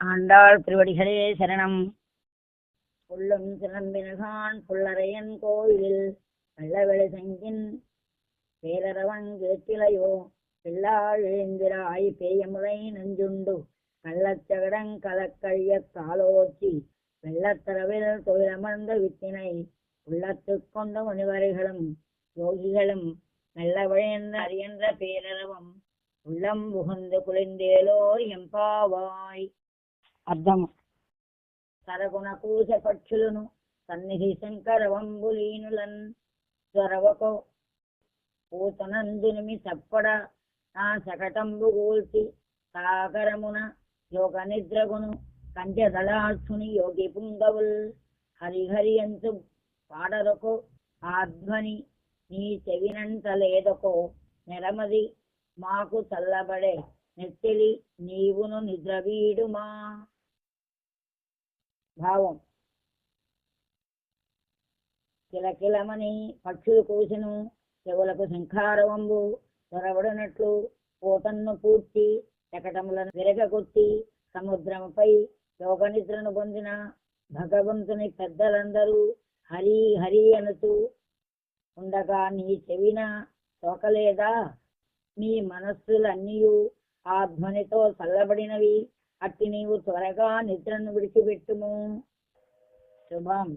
ஆண்டாள் திருவடிகளே சரணம். புள்ளும் சிலம்பினகான் புள்ளரையன் கோயிலில் வெள்ளவெளி செங்கின் பேரரவன் கேட்டிலையோ பிள்ளாள் எழுந்திராய் பேயமுறை நெஞ்சுண்டு கள்ளச்சகடங் கலக்கழிய காலோச்சி வெள்ளத்தரவில் தொழிலமர்ந்த வித்தினை உள்ளத்துக் கொண்ட முனிவர்களும் யோகிகளும் நல்ல வழியென்ற அறியன்ற பேரரவம் உள்ளம் புகுந்து குளிர்ந்தேலோர் ఎంపావాయ్. అర్థం: సరగుణ కూస పక్షులను సన్నిధి శంకరవంబులీనులన్ స్వరవకు పూతనందునిమి చప్పడ నా శకటంబు గూల్చి సాగరమున యోగ నిద్రగును కంజదళాక్షుని యోగి పుంగవుల్ హరిహరియంతు పాడరొకు ఆధ్వని నీ చెవినంతలేదొకో నెరమది మాకు చల్లబడే నెత్తిలి నీవును నిద్రవీడుమా. భావం: కిలకిలమని పక్షులు కూసెను, చెవులకు శంఖారవంబు త్వరబడినట్లు పోతన్ను పూడ్చి శకటములను విరగగొట్టి సముద్రముపై యోగ నిద్రను పొందిన భగవంతుని పెద్దలందరూ హరి హరి అనుతూ ఉండగా నీ చెవిన తోకలేదా? నీ మనస్సులన్నీయు ఆ ధ్వనితో చల్లబడినవి. అట్టి నీవు త్వరగా నిద్రను విడిచిపెట్టుము. శుభం.